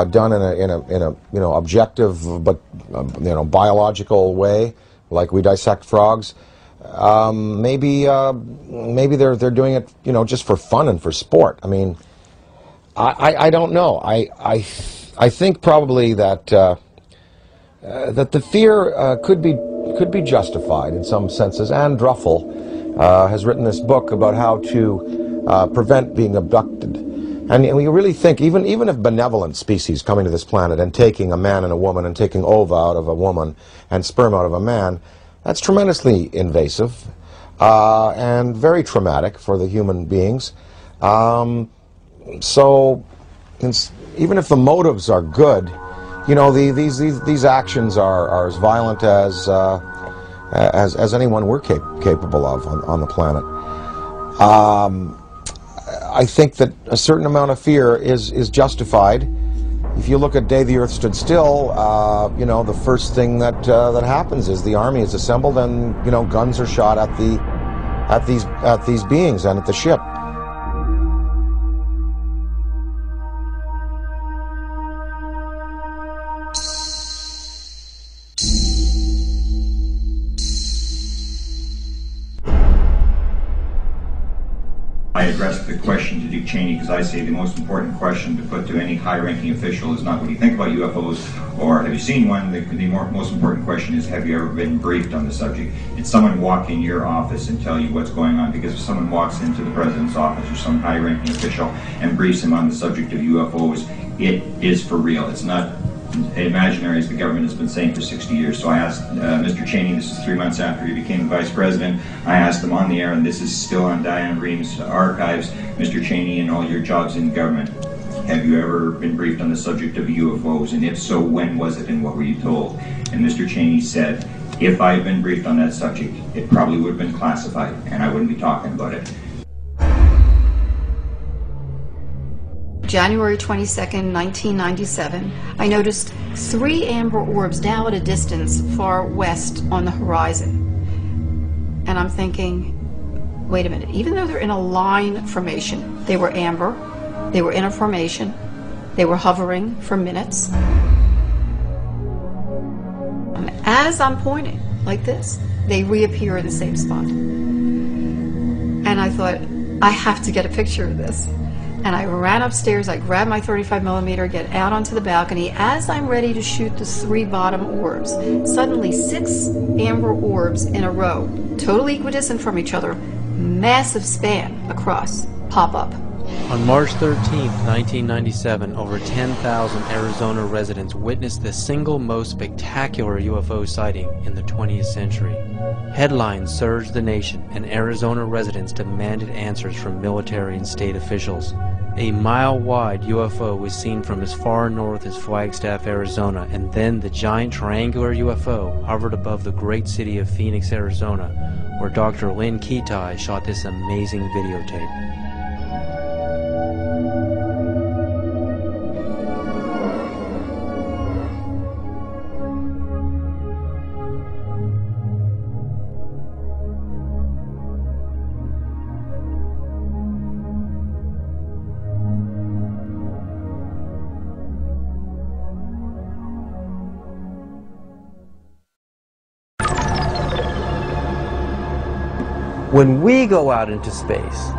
done in a objective but biological way, like we dissect frogs. Maybe they're doing it just for fun and for sport. I mean, I don't know. I think probably that that the fear could be justified in some senses. Anne Druffel has written this book about how to prevent being abducted. And we really think, even if benevolent species coming to this planet and taking a man and a woman and taking ova out of a woman and sperm out of a man, that's tremendously invasive and very traumatic for the human beings. So even if the motives are good, these actions are as violent as anyone we're capable of on the planet. I think that a certain amount of fear is justified. If you look at Day the Earth Stood Still, the first thing that happens is the army is assembled and guns are shot at these beings and at the ship. I addressed the question to Dick Cheney because I say the most important question to put to any high-ranking official is not what do you think about UFOs or have you seen one. The most important question is, have you ever been briefed on the subject? Did someone walk in your office and tell you what's going on? Because if someone walks into the president's office or some high-ranking official and briefs him on the subject of UFOs, it is for real. It's not imaginary, as the government has been saying for 60 years. So I asked Mr. Cheney, this is 3 months after he became vice president, I asked him on the air, and this is still on Diane Ream's archives, Mr. Cheney, in all your jobs in government, have you ever been briefed on the subject of UFOs? And if so, when was it and what were you told? And Mr. Cheney said, if I had been briefed on that subject, it probably would have been classified and I wouldn't be talking about it. January 22nd, 1997, I noticed 3 amber orbs now at a distance far west on the horizon. And I'm thinking, wait a minute, even though they're in a line formation, they were amber, they were in a formation, they were hovering for minutes. And as I'm pointing like this, they reappear in the same spot. And I thought, I have to get a picture of this. And I ran upstairs, I grabbed my 35mm, get out onto the balcony. As I'm ready to shoot the 3 bottom orbs, suddenly 6 amber orbs in a row, totally equidistant from each other, massive span across, pop up. On March 13, 1997, over 10,000 Arizona residents witnessed the single most spectacular UFO sighting in the 20th century. Headlines surged the nation, and Arizona residents demanded answers from military and state officials. A mile-wide UFO was seen from as far north as Flagstaff, Arizona, and then the giant triangular UFO hovered above the great city of Phoenix, Arizona, where Dr. Lynn Ketai shot this amazing videotape. When we go out into space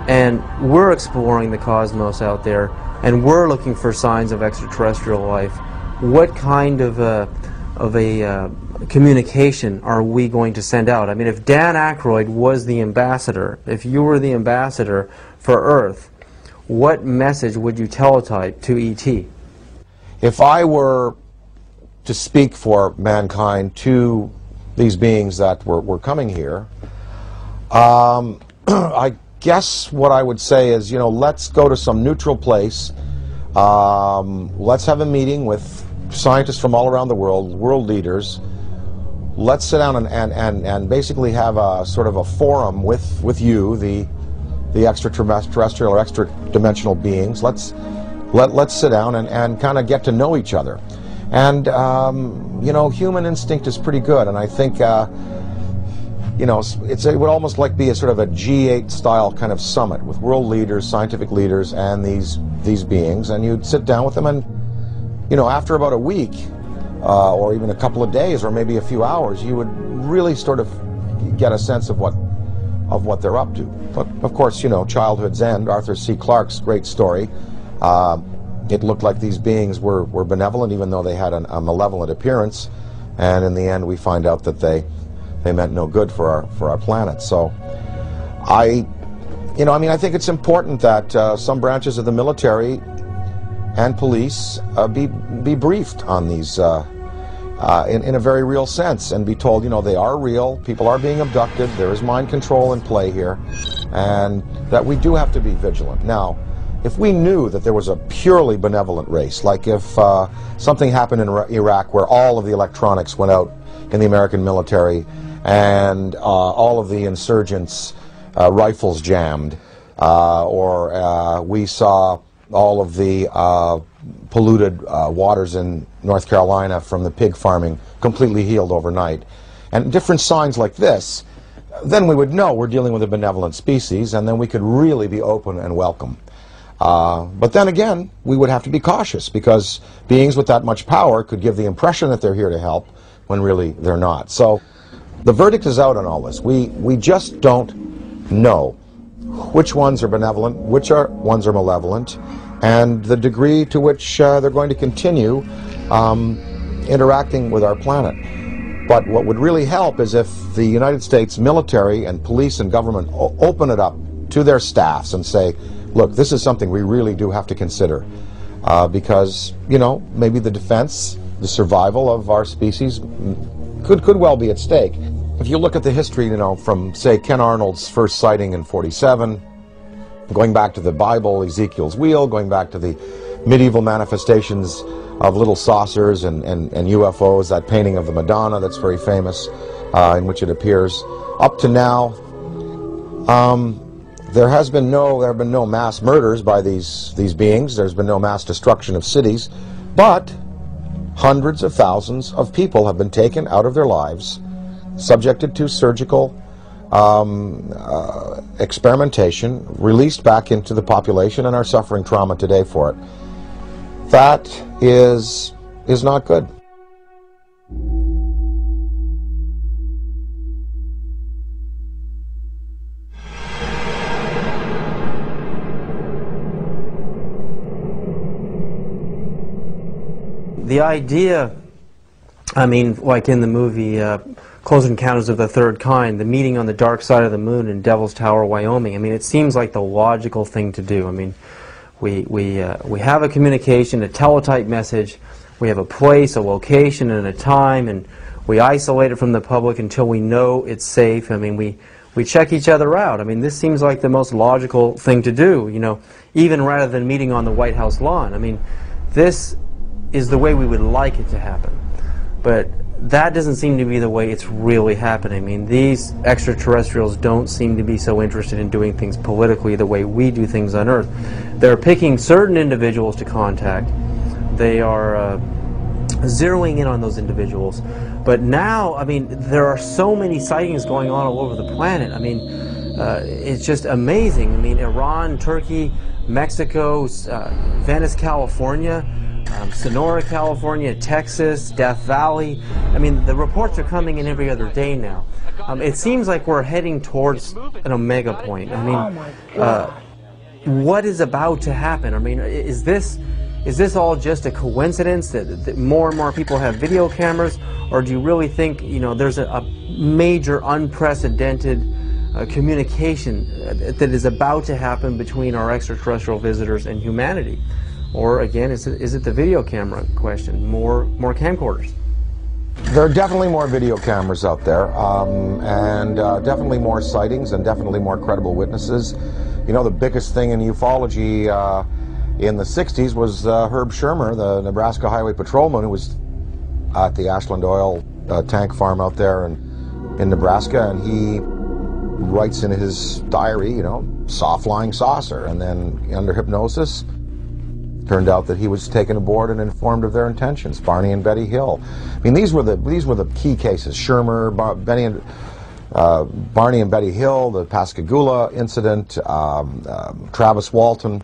and we're exploring the cosmos out there and we're looking for signs of extraterrestrial life, what kind of a communication are we going to send out? I mean, if Dan Aykroyd was the ambassador, if you were the ambassador for Earth, what message would you teletype to ET? If I were to speak for mankind to these beings that were coming here, I guess what I would say is, let's go to some neutral place. Let's have a meeting with scientists from all around the world leaders. Let's sit down and basically have a sort of a forum with you, the extraterrestrial or extra-dimensional beings. Let's sit down and kind of get to know each other. And, human instinct is pretty good, and I think it would almost like be a sort of a G8 style kind of summit with world leaders, scientific leaders, and these beings, and you'd sit down with them and you know, after about a week, or even a couple of days, or maybe a few hours, you would really sort of get a sense of what they're up to. But of course, you know, childhood's end, Arthur C. Clarke's great story. It looked like these beings were benevolent, even though they had a malevolent appearance, and in the end we find out that they meant no good for our planet. So I think it's important that some branches of the military and police be briefed on these in a very real sense, and be told, you know, they are real, people are being abducted, there is mind control in play here, and that we do have to be vigilant. Now, if we knew that there was a purely benevolent race, like if something happened in Iraq where all of the electronics went out in the American military and all of the insurgents' rifles jammed, or we saw all of the polluted waters in North Carolina from the pig farming completely healed overnight, and different signs like this, then we would know we're dealing with a benevolent species, and then we could really be open and welcome. But then again, we would have to be cautious, because beings with that much power could give the impression that they're here to help when really they're not. So the verdict is out on all this. We just don't know which ones are benevolent, which ones are malevolent, and the degree to which they're going to continue interacting with our planet. But what would really help is if the United States military and police and government open it up to their staffs and say, look, this is something we really do have to consider, because, you know, maybe the defense, the survival of our species could well be at stake. If you look at the history, you know, from, say, Ken Arnold's first sighting in '47, going back to the Bible, Ezekiel's wheel, going back to the medieval manifestations of little saucers and UFOs, that painting of the Madonna that's very famous, in which it appears, up to now, there have been no mass murders by these beings. There's been no mass destruction of cities, but hundreds of thousands of people have been taken out of their lives, subjected to surgical experimentation, released back into the population, and are suffering trauma today for it. That is not good. The idea, I mean, like in the movie Close Encounters of the Third Kind, the meeting on the dark side of the moon in Devil's Tower, Wyoming, I mean, it seems like the logical thing to do. I mean, we have a communication, a teletype message, we have a place, a location, and a time, and we isolate it from the public until we know it's safe. I mean, we check each other out. I mean, this seems like the most logical thing to do, you know, even rather than meeting on the White House lawn. I mean, this is the way we would like it to happen. But that doesn't seem to be the way it's really happening. I mean, these extraterrestrials don't seem to be so interested in doing things politically the way we do things on Earth. They're picking certain individuals to contact. They are zeroing in on those individuals. But now, I mean, there are so many sightings going on all over the planet. I mean, it's just amazing. I mean, Iran, Turkey, Mexico, Venice, California, Sonora, California, Texas, Death Valley. I mean, the reports are coming in every other day now. It seems like we're heading towards an omega point. I mean, what is about to happen? I mean, is this all just a coincidence that more and more people have video cameras, or do you really think, you know, there's a major unprecedented communication that is about to happen between our extraterrestrial visitors and humanity? Or again, is it the video camera question? More camcorders? There are definitely more video cameras out there, and definitely more sightings, and definitely more credible witnesses. You know, the biggest thing in ufology in the 60s was Herb Shermer, the Nebraska Highway Patrolman, who was at the Ashland Oil tank farm out there in Nebraska, and he writes in his diary, you know, saw flying saucer, and then under hypnosis, turned out that he was taken aboard and informed of their intentions. Barney and Betty Hill. I mean, these were the key cases. Shermer, Barney and Betty Hill, the Pascagoula incident, Travis Walton.